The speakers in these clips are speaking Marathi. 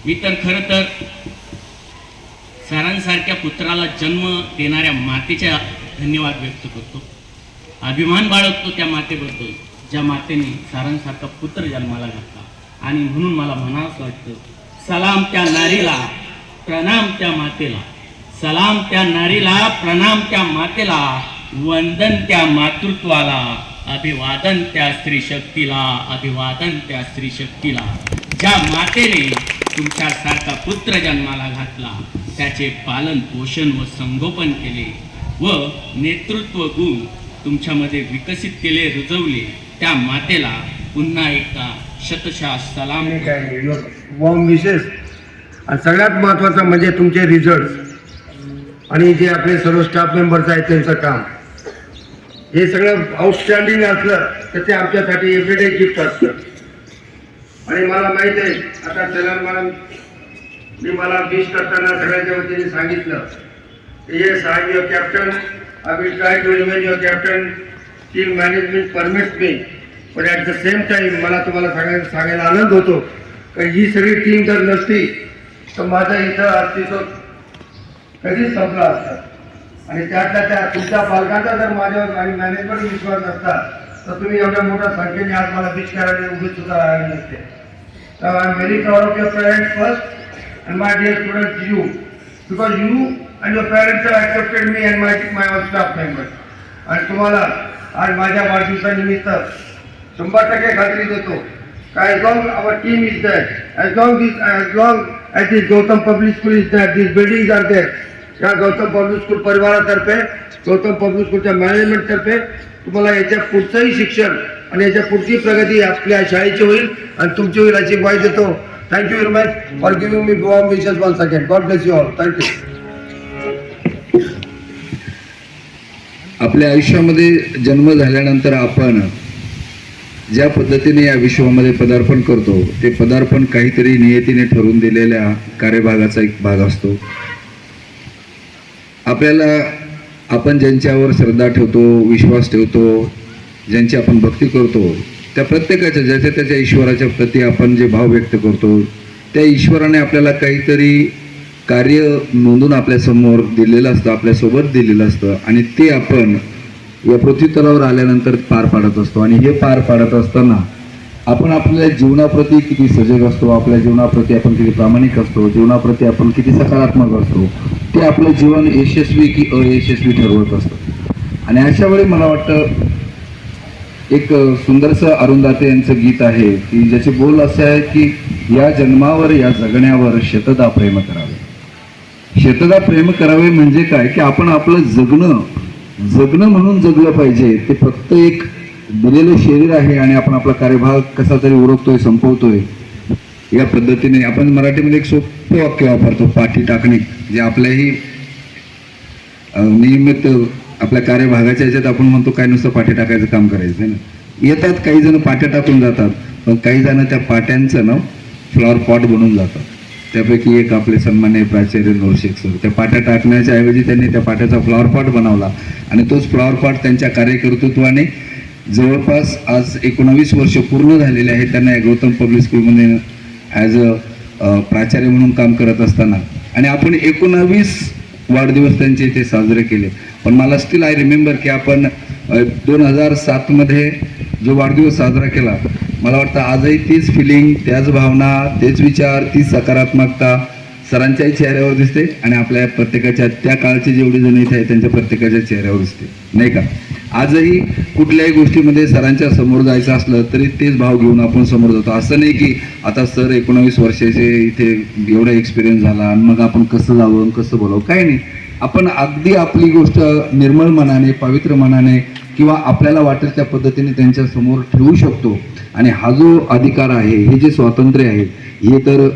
मी तर खरं तर सरांसारख्या पुत्राला जन्म देणाऱ्या मातेच्या धन्यवाद व्यक्त करतो, अभिमान बाळगतो त्या मातेबद्दल ज्या मातेने सरांसारखा पुत्र जन्माला घातला. आणि म्हणून मला म्हणावंसं वाटतं, सलाम त्या नारीला, प्रणाम त्या मातेला. सलाम त्या नारीला, प्रणाम त्या मातेला, वंदन त्या मातृत्वाला, अभिवादन त्या स्त्री शक्तीला, अभिवादन त्या स्त्री शक्तीला. ज्या मातेने तुमच्यासारखा पुत्र जन्माला घातला, त्याचे पालन पोषण व संगोपन केले व नेतृत्व गुण तुमच्यामध्ये विकसित केले, रुजवले, त्या मातेला पुन्हा एकदा शतशः सलाम. वॉर्म विशेष. आणि सगळ्यात महत्त्वाचं म्हणजे तुमचे रिझल्ट आणि जे आपले सर्व स्टाफ मेंबर्स आहेत त्यांचं काम, हे सगळं आउटस्टँडिंग असलं तर ते आमच्यासाठी एव्हरीडे गिफ्ट असतं. आणि मला माहीत आहे, आता चला मला विश करताना सगळ्यांच्या वतीने सांगितलं, yes I am your captain, I will try to remain your captain till management permits me. पण ॲट द सेम टाईम मला तुम्हाला सांगायला आनंद होतो की ही सगळी टीम जर नसती तर माझं इथं अस्तित्व कधीच संपलं असतं. आणि त्यातल्या त्या तुमच्या पालकांचा जर माझ्यावर आणि मॅनेजमेंट विश्वास नसता तर तुम्ही एवढ्या मोठ्या संख्येने आज मला विश करायला उभे सुद्धा राहिले नसते. तर I am very proud of your parents first and my dear students, you, because you and your parents have accepted me and my staff members. आणि तुम्हाला आज माझ्या वाढदिवसानिमित्त 100% खात्री देतो का as long our team is there, as long as this Gautam Public School is there, these buildings are there, या गौतम पब्लिक स्कूल परिवारातर्फे, गौतम पब्लिक स्कूलच्या मॅनेजमेंटतर्फे तुम्हाला याच्या पुढचंही शिक्षण आणि याच्या पुढची प्रगती आपल्या शाळेची होईल आणि तुमची होईल अशी ग्वाही देतो. Thank you very much for giving me warm wishes once again. God bless you all. Thank you. आपल्या आयुष्यामध्ये जन्म झाल्यानंतर आपण ज्या पद्धतीने या विश्वामध्ये पदार्पण करतो, ते पदार्पण काहीतरी नियतीने ठरवून दिलेल्या कार्यभागाचा एक भाग असतो. आपल्याला आपण ज्यांच्यावर श्रद्धा ठेवतो, विश्वास ठेवतो, ज्यांची आपण भक्ती करतो, त्या प्रत्येकाच्या ज्याच्या त्याच्या ईश्वराच्या प्रती आपण जे भाव व्यक्त करतो, त्या ईश्वराने आपल्याला काहीतरी कार्य नोंदून आपल्यासमोर दिलेलं असतं, आपल्यासोबत दिलेलं असतं आणि ते आपण या पृथ्वीतलावर आल्यानंतर पार पाडत असतो. आणि हे पार पाडत असताना आपण आपल्या जीवनाप्रती किती सजग असतो, आपल्या जीवनाप्रती आपण किती प्रामाणिक असतो, जीवनाप्रती आपण किती सकारात्मक असतो, ते आपलं जीवन यशस्वी की अयशस्वी ठरवत असतं. आणि अशा वेळी मला वाटतं एक सुंदरसं अरुंदाते यांचं गीत आहे की ज्याचे बोल असे आहे की या जन्मावर या जगण्यावर शतदा प्रेम करावे. शतदा प्रेम करावे म्हणजे काय की आपण आपलं जगणं म्हणून जगलं पाहिजे. ते फक्त एक दिलेलं शरीर आहे आणि आपण आपला कार्यभाग कसा तरी उरकतोय, संपवतोय. या पद्धतीने आपण मराठीमध्ये एक सोपं वाक्य वापरतो, पाठी टाकणे, जे आपल्याही नियमित आपल्या कार्यभागाच्या ह्याच्यात आपण म्हणतो काय नुसतं पाट्या टाकायचं काम करायचं आहे ना. येतात काही जण पाट्या टाकून जातात, पण काही जण त्या पाट्यांचं ना फ्लॉवर पॉट बनून जातात. त्यापैकी एक आपले सन्माननीय प्राचार्य नोरशेख सर, त्या पाट्या टाकण्याच्या ऐवजी त्यांनी त्या पाट्याचा फ्लॉवर पॉट बनवला आणि तोच फ्लॉवर पॉट त्यांच्या कार्यकर्तृत्वाने जवळपास आज 19 वर्ष पूर्ण झालेले आहे. त्यांना या गौतम पब्लिक स्कूलमध्ये ॲज अ प्राचार्य म्हणून काम करत असताना आणि आपण 19 वाढदिवस त्यांचे इथे साजरे केले. पण मला स्टील आय रिमेंबर की आपण 2007 मध्ये जो वाढदिवस साजरा केला, मला वाटतं आजही तीच फिलिंग, त्याच भावना, तेच विचार, तीच सकारात्मकता सरांच्याही चेहऱ्यावर दिसते आणि आपल्या प्रत्येकाच्या त्या काळचे जेवढे जण इथे आहेत त्यांच्या प्रत्येकाच्या चेहऱ्यावर दिसते, नाही का. आजही कुठल्याही गोष्टीमध्ये सरांच्या समोर जायचं असलं तरी तेच भाव घेऊन आपण समोर जातो. असं नाही की आता सर 19 वर्षाचे इथे एवढा एक्सपिरियन्स झाला आणि मग आपण कसं जावं कसं बोलावं, काही नाही. आपण अगदी आपली गोष्ट निर्मळ मनाने, पवित्र मनाने किंवा आपल्याला वाटेल त्या पद्धतीने त्यांच्या समोर ठेवू शकतो. आणि हा जो अधिकार आहे, हे जे स्वातंत्र्य आहे, हे तर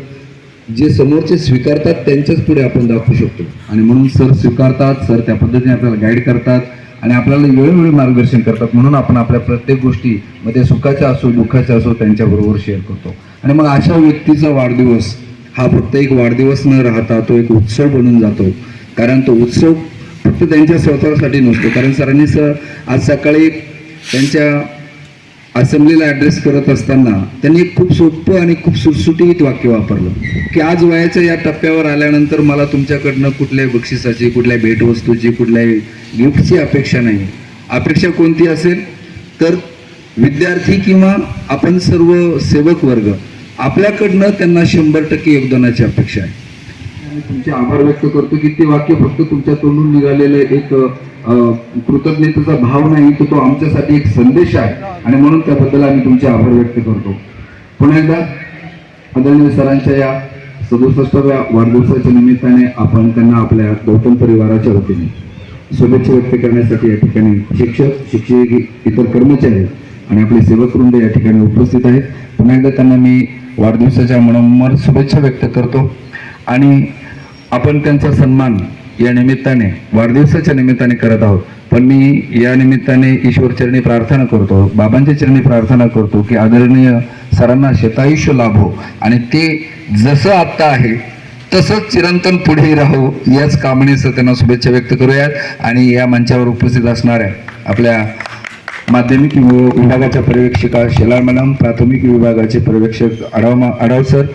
जे समोरचे स्वीकारतात त्यांच्याच पुढे आपण दाखवू शकतो. आणि म्हणून सर स्वीकारतात, सर त्या पद्धतीने आपल्याला गाईड करतात आणि आपल्याला वेळोवेळी मार्गदर्शन करतात. म्हणून आपण आपल्या प्रत्येक गोष्टीमध्ये सुखाच्या असो दुःखाच्या असो त्यांच्याबरोबर शेअर करतो. आणि मग अशा व्यक्तीचा वाढदिवस हा फक्त एक वाढदिवस न राहता तो एक उत्सव बनून जातो. कारण तो उत्सव फक्त त्यांच्या स्वतःसाठी नसतो. कारण सरांनी आज सकाळी त्यांच्या असेंब्लीला ॲड्रेस करत असताना त्यांनी एक खूप सोपं आणि खूप सुटसुटीत वाक्य वापरलं की आज वयाच्या या टप्प्यावर आल्यानंतर मला तुमच्याकडनं कुठल्याही बक्षिसाची, कुठल्याही भेटवस्तूची, कुठल्याही गिफ्टची अपेक्षा नाही. अपेक्षा कोणती असेल तर विद्यार्थी किंवा आपण सर्व सेवक वर्ग आपल्याकडनं त्यांना 100% योगदानाची अपेक्षा आहे. आणि तुमचे आभार व्यक्त करतो की ते वाक्य फक्त तुमच्या तोंडून निघालेलं एक कृतज्ञतेचा भाव नाही, तर तो आमच्यासाठी एक संदेश आहे आणि म्हणून त्याबद्दल आम्ही तुमचे आभार व्यक्त करतो. पुन्हा एकदा आदरणीय सरांच्या या 67व्या वाढदिवसाच्या निमित्ताने आपण त्यांना आपल्या गौतम परिवाराच्या वतीने शुभेच्छा व्यक्त करण्यासाठी या ठिकाणी शिक्षक, शिक्षक, इतर कर्मचारी आणि आपले सेवक वृंद या ठिकाणी उपस्थित आहेत. पुन्हा एकदा त्यांना मी वाढदिवसाच्या मनोमन शुभेच्छा व्यक्त करतो आणि आपण त्यांचा सन्मान या निमित्ताने वाढदिवसाच्या निमित्ताने करत आहोत. पण मी या निमित्ताने ईश्वरचरणी प्रार्थना करतो, बाबांच्या चरणी प्रार्थना करतो की आदरणीय सरांना शतायुष्य लाभो आणि ते जसं आत्ता आहे तसंच चिरंतन पुढे राहो याच कामनेसह त्यांना शुभेच्छा व्यक्त करूयात. आणि या मंचावर उपस्थित असणाऱ्या आपल्या माध्यमिक विभागाच्या पर्यवेक्षिका शेलार मॅडम, प्राथमिक विभागाचे पर्यवेक्षक आढाव सर,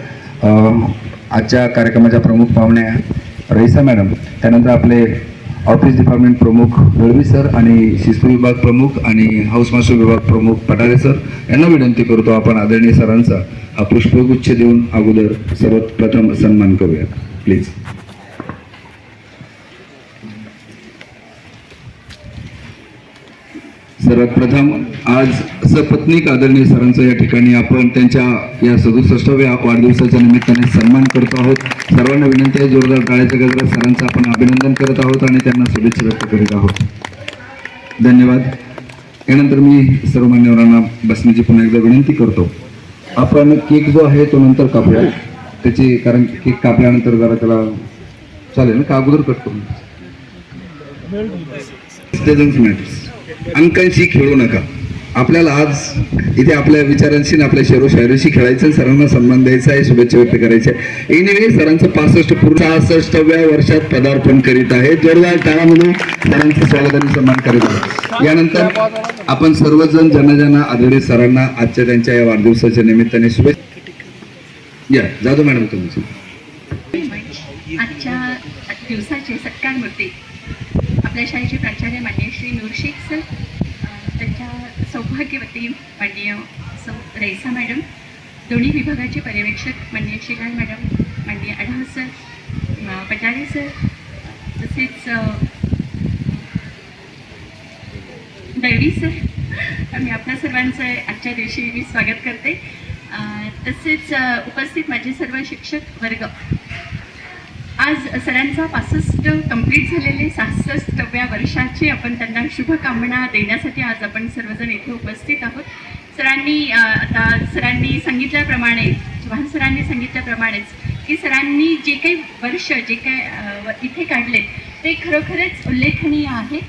आजच्या कार्यक्रमाच्या प्रमुख पाहुण्या रईसा मॅडम, त्यानंतर आपले ऑफिस डिपार्टमेंट प्रमुख दळवी सर आणि शिस्त विभाग प्रमुख आणि हाऊस मास्टर विभाग प्रमुख पटारे सर यांना विनंती करतो आपण आदरणीय सरांचा हा पुष्पगुच्छ देऊन अगोदर सर्वप्रथम सन्मान करूया प्लीज. सर्वात प्रथम आज सपत्नीक आदरणीय सरांचा या ठिकाणी आपण त्यांच्या या 67व्या वाढदिवसाच्या निमित्ताने सन्मान करतो आहोत. सर्वांना विनंती आहे, जोरदार टाळ्याच्या गजरात सरांचं आपण अभिनंदन करत आहोत आणि त्यांना शुभेच्छा व्यक्त करीत आहोत. धन्यवाद. यानंतर मी सर्व मान्यवरांना बसण्याची पुन्हा एकदा विनंती करतो. आपण केक जो आहे तो नंतर कापूया त्याची, कारण केक कापल्यानंतर जरा त्याला चालेल ना का अगोदर कट करून. अंकांशी खेळू नका. आपल्याला आज इथे आपल्या विचारांशी, आपल्या शेरो शायरीशी खेळायचं, सरांना सन्मान द्यायचा आहे, शुभेच्छा व्यक्त करायच्या आहे. एनिवे सरांचं 65व्या वर्षात पदार्पण करीत आहे. जोरदार टाळ्यामध्ये सरांचं स्वागत आणि सन्मान करीत आहे. यानंतर आपण सर्वजण ज्यांना आदरणीय सरांना आजच्या त्यांच्या या वाढदिवसाच्या निमित्ताने शुभेच्छा. या जाधव मॅडम तुमची आजच्या दिवसाचे सत्कार मूर्ती आपल्या शाळेचे प्राचार्य माननीय श्री नूरशेख सर, त्यांच्या सौभाग्यवती माननीय सौ रईसा मॅडम, दोन्ही विभागाचे पर्यवेक्षक माननीय शेलार मॅडम, माननीय आढाव सर, पटारे सर, तसेच दळवी सर, मी आपल्या सर्वांचं आजच्या दिवशी मी स्वागत करते. तसेच उपस्थित माझे सर्व शिक्षक वर्ग. आज सरांचा 65 कंप्लीट झालेले 66व्या वर्षाचे आपण त्यांना शुभकामना देण्यासाठी आज आपण सर्वजण इथे उपस्थित आहोत. सरांनी सांगितल्याप्रमाणे, चव्हाण सरांनी सांगितल्याप्रमाणेच की सरांनी जे काही वर्ष जे काही इथे काढले ते खरोखरच उल्लेखनीय आहे.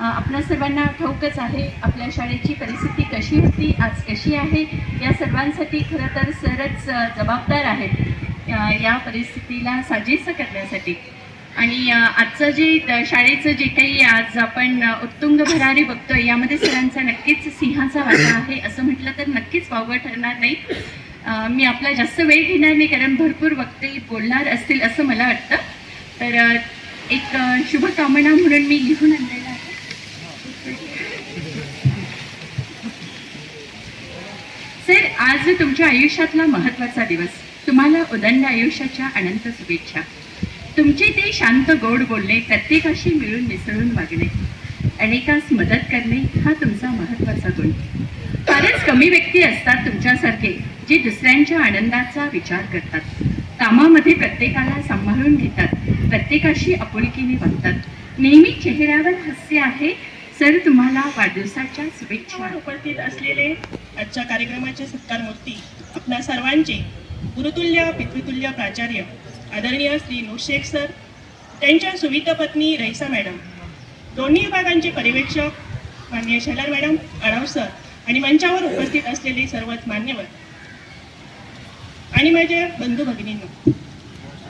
आपल्या सर्वांना ठाऊकच आहे आपल्या शाळेची परिस्थिती कशी होती, आज कशी आहे. या सर्वांसाठी खरं तर सरच जबाबदार आहेत या परिस्थितीला साजेसं करण्यासाठी. आणि आजचं जे शाळेचं जे काही आज आपण उत्तुंग भरारी बघतोय यामध्ये सरांचा नक्कीच सिंहाचा वाटा आहे असं म्हटलं तर नक्कीच वावगं ठरणार नाही. मी आपला जास्त वेळ घेणार नाही कारण भरपूर वक्ते बोलणार असतील असं मला वाटतं. तर एक शुभकामना म्हणून मी लिहून आणलेला आहे. सर, आज तुमच्या आयुष्यातला महत्त्वाचा दिवस. तुम्हाला उदंड आयुष्याच्या अनंत शुभेच्छा. तुमचे ते शांत गोड बोलणे, प्रत्येकाशी मिळून मिसळून वागणे, अनेकास मदत करणे हा तुमचा महत्त्वाचा गुण. फारच कमी व्यक्ती असतात तुमच्यासारखे जे दुसऱ्यांच्या आनंदाचा विचार करतात, कामामध्ये प्रत्येकाला सांभाळून घेतात, प्रत्येकाशी आपुलकीने वागतात. नेहमी चेहऱ्यावर हास्य आहे. सर, तुम्हाला वाढदिवसाच्या शुभेच्छा. उपस्थित असलेले आजच्या कार्यक्रमाचे सत्कार मूर्ती आपल्या सर्वांचे गुरुतुल्य पितृतुल्य प्राचार्य आदरणीय श्री नूरशेख सर, त्यांच्या सुविध पत्नी रईसा मॅडम, दोन्ही विभागांचे पर्यवेक्षक माननीय शेलार मॅडम, आढाव सर आणि मंचावर उपस्थित असलेले सर्वच मान्यवर आणि माझ्या बंधू भगिनींनो,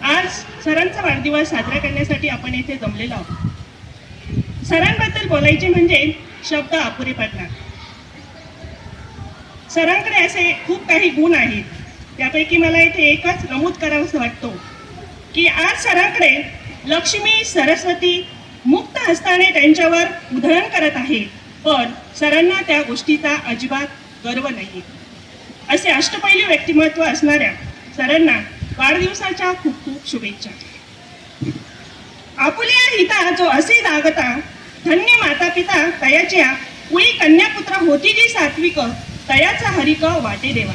आज सरांचा वाढदिवस साजरा करण्यासाठी आपण येथे जमलेलो आहोत. सरांबद्दल बोलायचे म्हणजे शब्द अपुरे पडणार. सरांकडे असे खूप काही गुण आहेत. त्यापैकी मला इथे एकच नमूद करावंसं वाटतो की आज सरांकडे लक्ष्मी सरस्वती मुक्त हस्ताने त्यांच्यावर उधळण करत आहे, पण सरांना त्या गोष्टीचा अजिबात गर्व नाही. असे अष्टपैलू व्यक्तिमत्व असणाऱ्या सरांना वाढदिवसाच्या खूप खूप शुभेच्छा. आपुल्या हिता जो असे जागता, धन्य माता पिता तयाच्या कुळी कन्यापुत्र होती जी सात्विक, तयाचा हरिक वाटे देवा.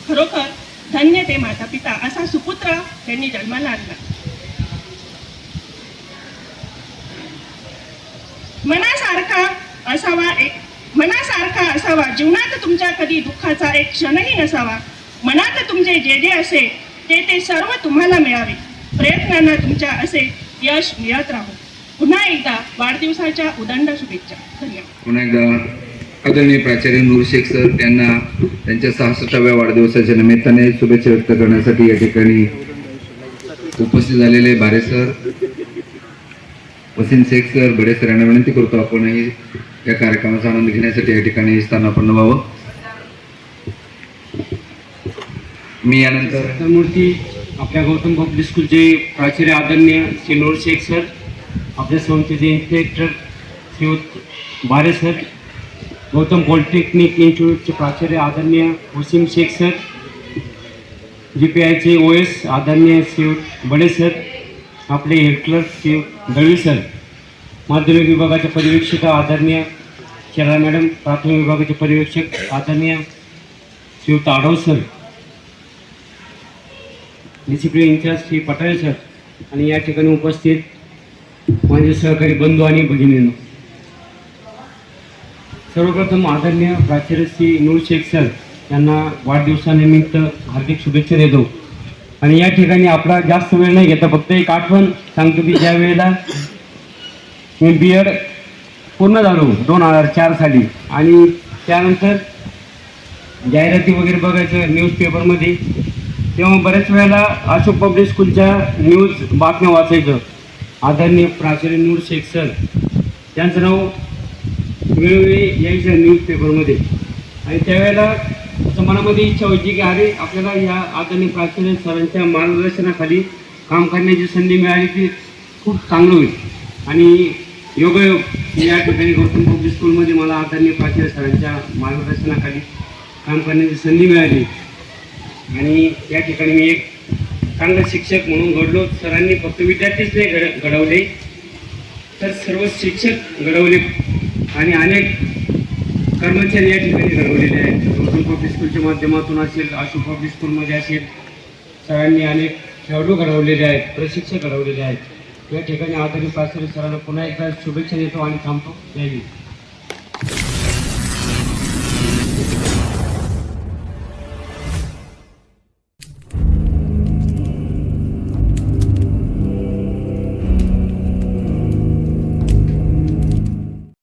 खरोखर धन्य ते माता पिता, असा सुपुत्र त्यांनी जन्माला आणला. मनासारखा असावा जीवनात तुमच्या, कधी दुःखाचा एक क्षणही नसावा. मनात तुमचे जे जे असे ते सर्व तुम्हाला मिळावे. प्रयत्नांना तुमच्या असे यश मिळत राहो. पुन्हा एकदा वाढदिवसाच्या उदंड शुभेच्छा. धन्यवाद. पुन्हा एकदा आदरणीय प्राचार्य नूर शेख सर त्यांना त्यांच्या 66व्या वाढदिवसाच्या निमित्ताने शुभेच्छा व्यक्त करण्यासाठी या ठिकाणी उपस्थित झालेले बारे सर, वसीम शेख सर, बडे सर यांना विनंती करतो आपणही या कार्यक्रमाचा आनंद घेण्यासाठी या ठिकाणी स्थानापन्न व्हावं. मी यानंतर मूर्ती आपल्या गौतम पब्लिक स्कूलचे प्राचार्य आदरणीय श्री नूर शेख सर, आपल्या संस्थेचे इन्स्पेक्टर श्रीयुत बारे सर, गौतम पॉलिटेक्निक इन्स्टिट्यूटचे प्राचार्य आदरणीय वसीम शेख सर, GPIचे OS आदरणीय श्रीयुत बडे सर, आपले हेड क्लर्क श्रीयुत दळवी सर, माध्यमिक विभागाचे पर्यवेक्षक आदरणीय शरा मॅडम, प्राथमिक विभागाचे पर्यवेक्षक आदरणीय श्रीयुत Adhav sir, discipline incharge Shri Patale sir आणि या ठिकाणी उपस्थित माझे सहकारी बंधू आणि भगिनींनो, सर्वप्रथम आदरणीय प्राचार्य श्री नूर शेख सर यांना वाढदिवसानिमित्त हार्दिक शुभेच्छा देतो. आणि या ठिकाणी आपला जास्त वेळ नाही घेता, फक्त एक आठवण सांगतो की ज्या वेळेला मी BEd पूर्ण झालो 2004 साली आणि त्यानंतर जाहिराती वगैरे बघायचं न्यूजपेपरमध्ये, तेव्हा बऱ्याच वेळेला अशोक पब्लिक स्कूलच्या न्यूज बातम्या वाचायचं. आदरणीय प्राचार्य नूर शेख सर त्यांचं नाव वेळोवेळी यायचं न्यूजपेपरमध्ये आणि त्यावेळेला असं मनामध्ये इच्छा व्हायची की अरे आपल्याला या आदरणीय प्राचार्य सरांच्या मार्गदर्शनाखाली काम करण्याची संधी मिळाली की खूप चांगलं होईल. आणि योगायोग या ठिकाणी गौतम पब्लिक स्कूलमध्ये मला आदरणीय प्राचार्य सरांच्या मार्गदर्शनाखाली काम करण्याची संधी मिळाली आणि या ठिकाणी मी एक चांगला शिक्षक म्हणून घडलो. सरांनी फक्त विद्यार्थीच नाही घडवले तर सर्व शिक्षक घडवले आणि अनेक कर्मचारी या ठिकाणी घडवलेले आहेत. गौतम पब्लिक स्कूलच्या माध्यमातून असेल, अशोक पब्लिक स्कूलमध्ये असेल, सरांनी अनेक खेळाडू घडवलेले आहेत, प्रशिक्षक घडवलेले आहेत. या ठिकाणी आदरणीय प्राचार्य सरांना पुन्हा एकदा शुभेच्छा देतो आणि थांबतो. जय हिंद.